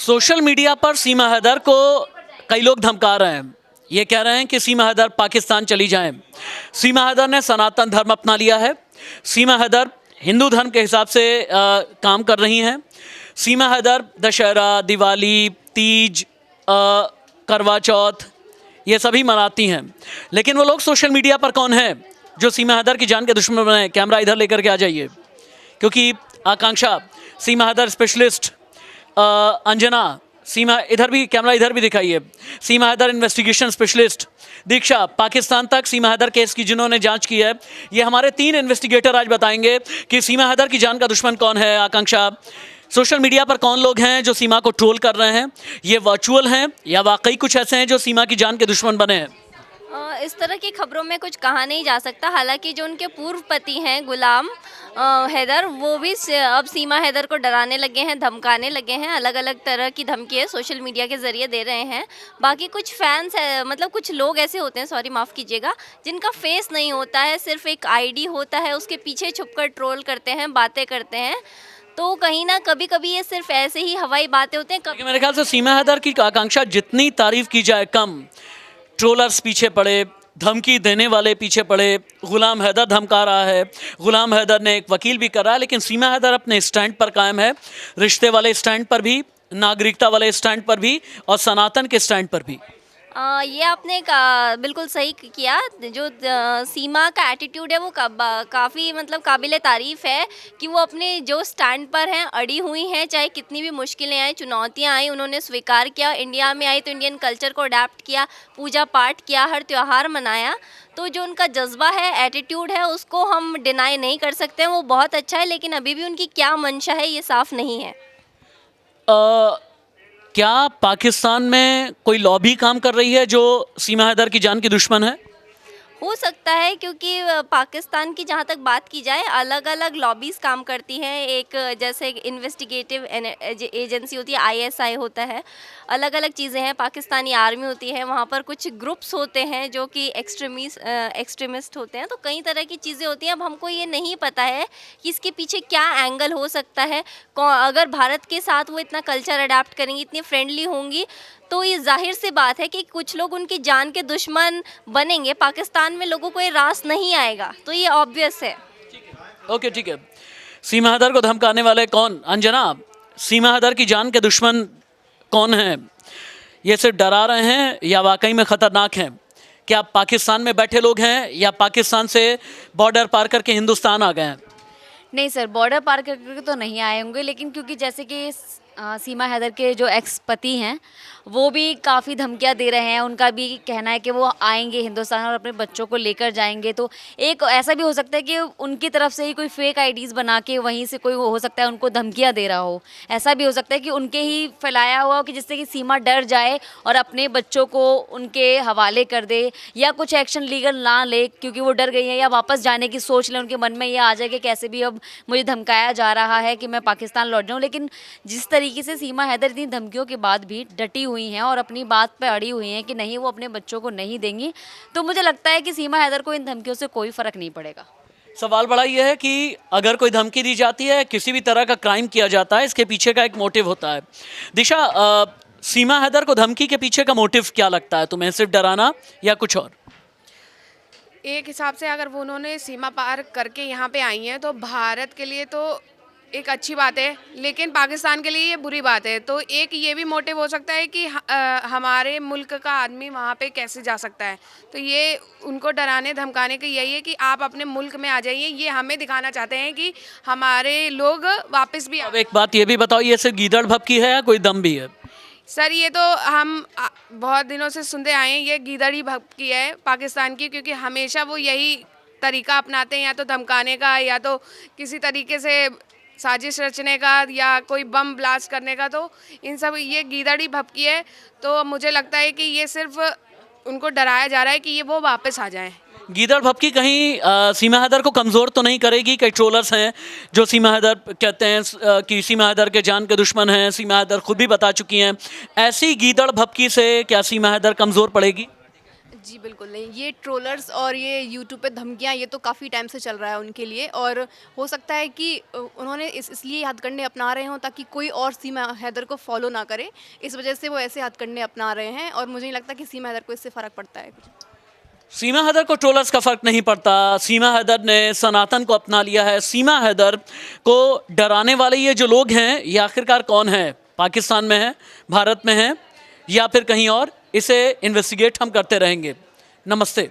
Social media पर सीमा हैदर को कई लोग धमका रहे हैं। ये कह रहे हैं कि सीमा हैदर पाकिस्तान चली जाएं। सीमा हैदर ने सनातन धर्म अपना लिया है। सीमा हैदर हिंदू धर्म के हिसाब से काम कर रही हैं। सीमा हैदर दशहरा, दिवाली, तीज, करवा चौथ ये सभी मनाती हैं। लेकिन वो लोग सोशल मीडिया पर कौन है जो सीमा हैदर की जान के दुश्मन बने? कैमरा इधर लेकर के आ जाइए, क्योंकि आकांक्षा सीमा हैदर स्पेशलिस्ट, अंजना सीमा, इधर भी कैमरा इधर भी दिखाइए, सीमा हैदर इन्वेस्टिगेशन स्पेशलिस्ट, दीक्षा पाकिस्तान तक सीमा हैदर केस की जिन्होंने जांच की है। ये हमारे 3 इन्वेस्टिगेटर आज बताएंगे कि सीमा हैदर की जान का दुश्मन कौन है। आकांक्षा, सोशल मीडिया पर कौन लोग हैं जो सीमा को ट्रोल कर रहे हैं? ये वर्चुअल हैं या वाकई कुछ ऐसे हैं जो सीमा की जान के दुश्मन बने हैं? इस तरह की खबरों में कुछ कहा नहीं जा सकता। हालांकि जो उनके पूर्व पति हैं गुलाम हैदर, वो भी अब सीमा हैदर को डराने लगे हैं, धमकाने लगे हैं। अलग अलग तरह की धमकियाँ सोशल मीडिया के ज़रिए दे रहे हैं। बाकी कुछ फैंस है, मतलब कुछ लोग ऐसे होते हैं, सॉरी माफ़ कीजिएगा, जिनका फेस नहीं होता है, सिर्फ एक आईडी होता है, उसके पीछे छुपकर ट्रोल करते हैं, बातें करते हैं। तो कहीं ना कभी कभी ये सिर्फ ऐसे ही हवाई बातें होते हैं। मेरे ख्याल से सीमा हैदर की आकांक्षा जितनी तारीफ की जाए कम। ट्रोलर्स पीछे पड़े, धमकी देने वाले पीछे पड़े, गुलाम हैदर धमका रहा है, गुलाम हैदर ने एक वकील भी कर रहा है, लेकिन सीमा हैदर अपने स्टैंड पर कायम है, रिश्ते वाले स्टैंड पर भी, नागरिकता वाले स्टैंड पर भी और सनातन के स्टैंड पर भी। ये आपने बिल्कुल सही किया। जो सीमा का एटीट्यूड है वो काफ़ी मतलब काबिल तारीफ़ है कि वो अपने जो स्टैंड पर हैं अड़ी हुई हैं। चाहे कितनी भी मुश्किलें आए, चुनौतियां आई, उन्होंने स्वीकार किया। इंडिया में आई तो इंडियन कल्चर को अडेप्ट किया, पूजा पाठ किया, हर त्यौहार मनाया। तो जो उनका जज्बा है, एटीट्यूड है, उसको हम डिनाई नहीं कर सकते हैं। वो बहुत अच्छा है, लेकिन अभी भी उनकी क्या मंशा है ये साफ़ नहीं है। क्या पाकिस्तान में कोई लॉबी काम कर रही है जो सीमा हैदर की जान की दुश्मन है? हो सकता है, क्योंकि पाकिस्तान की जहाँ तक बात की जाए, अलग अलग लॉबीज़ काम करती हैं। एक जैसे इन्वेस्टिगेटिव एजेंसी होती है, आईएसआई होता है, अलग अलग चीज़ें हैं। पाकिस्तानी आर्मी होती है, वहाँ पर कुछ ग्रुप्स होते हैं जो कि एक्सट्रीमिस्ट होते हैं। तो कई तरह की चीज़ें होती हैं। अब हमको ये नहीं पता है कि इसके पीछे क्या एंगल हो सकता है। अगर भारत के साथ वो इतना कल्चर अडेप्ट करेंगी, इतनी फ्रेंडली होंगी, तो ये जाहिर सी बात है कि कुछ लोग उनकी जान के दुश्मन बनेंगे। पाकिस्तान में लोगों को ये रास नहीं आएगा, तो ये ऑब्वियस है। ओके, ठीक है। सीमा हैदर को धमकाने वाले कौन? अंजना, सीमा हैदर की जान के दुश्मन कौन हैं? ये सिर्फ डरा रहे हैं या वाकई में ख़तरनाक हैं? क्या पाकिस्तान में बैठे लोग हैं या पाकिस्तान से बॉर्डर पार करके हिंदुस्तान आ गए हैं? नहीं सर, बॉर्डर पार करके तो नहीं आए होंगे, लेकिन क्योंकि जैसे कि सीमा हैदर के जो एक्स पति हैं वो भी काफ़ी धमकियां दे रहे हैं। उनका भी कहना है कि वो आएंगे हिंदुस्तान और अपने बच्चों को लेकर जाएंगे। तो एक ऐसा भी हो सकता है कि उनकी तरफ से ही कोई फेक आईडीज़ बना के वहीं से कोई हो सकता है उनको धमकियां दे रहा हो। ऐसा भी हो सकता है कि उनके ही फैलाया हुआ हो कि जिससे कि सीमा डर जाए और अपने बच्चों को उनके हवाले कर दे, या कुछ एक्शन लीगल ना ले क्योंकि वो डर गई हैं, या वापस जाने की सोच लें। उनके मन में ये आ जाए कि कैसे भी अब मुझे धमकाया जा रहा है कि मैं पाकिस्तान लौट जाऊँ। लेकिन जिस तरीके से सीमा हैदर इतनी धमकियों के बाद भी डटी हुई हैं और अपनी बात पे अड़ी हुई हैं कि नहीं, वो अपने बच्चों को नहीं देंगी, तो मुझे लगता है कि सीमा हैदर को इन धमकियों से कोई फ़र्क नहीं पड़ेगा। सवाल बड़ा ये है कि अगर कोई धमकी दी जाती है, किसी भी तरह का क्राइम किया जाता है, इसके पीछे का एक मोटिव होता है। दिशा, सीमा हैदर को धमकी के पीछे का मोटिव क्या लगता है तुम्हें? सिर्फ डराना या कुछ और? एक हिसाब से अगर वो उन्होंने सीमा पार करके यहाँ पे आई हैं तो भारत के लिए तो एक अच्छी बात है, लेकिन पाकिस्तान के लिए ये बुरी बात है। तो एक ये भी मोटिव हो सकता है कि हमारे मुल्क का आदमी वहाँ पे कैसे जा सकता है। तो ये उनको डराने धमकाने का यही है कि आप अपने मुल्क में आ जाइए। ये हमें दिखाना चाहते हैं कि हमारे लोग वापस भी अब एक बात ये भी बताओ, ये सिर्फ गीदड़ भपकी है या कोई दम भी है? सर, ये तो हम बहुत दिनों से सुनते आए हैं, ये गीदड़ ही भपकी है पाकिस्तान की, क्योंकि हमेशा वो यही तरीका अपनाते हैं, या तो धमकाने का या तो किसी तरीके से साजिश रचने का या कोई बम ब्लास्ट करने का। तो इन सब ये गीदड़ ही भपकी है। तो मुझे लगता है कि ये सिर्फ उनको डराया जा रहा है कि ये वो वापस आ जाएं। गीदड़ भपकी कहीं सीमा हैदर को कमज़ोर तो नहीं करेगी? कई ट्रोलर्स हैं जो सीमा हैदर कहते हैं कि सीमा हैदर के जान के दुश्मन हैं। सीमा हैदर खुद भी बता चुकी हैं। ऐसी गीदड़ भपकी से क्या सीमा हैदर कमज़ोर पड़ेगी? जी बिल्कुल नहीं, ये ट्रोलर्स और ये यूट्यूब पे धमकियाँ ये तो काफ़ी टाइम से चल रहा है उनके लिए, और हो सकता है कि उन्होंने इसलिए हथकंडे अपना रहे हों ताकि कोई और सीमा हैदर को फॉलो ना करे, इस वजह से वो ऐसे हथकंडे अपना रहे हैं, और मुझे नहीं लगता कि सीमा हैदर को इससे फ़र्क पड़ता है कुछ। सीमा हैदर को ट्रोलर्स का फर्क नहीं पड़ता। सीमा हैदर ने सनातन को अपना लिया है। सीमा हैदर को डराने वाले ये जो लोग हैं, ये आखिरकार कौन है? पाकिस्तान में है, भारत में है, या फिर कहीं और? इसे इन्वेस्टिगेट हम करते रहेंगे। नमस्ते।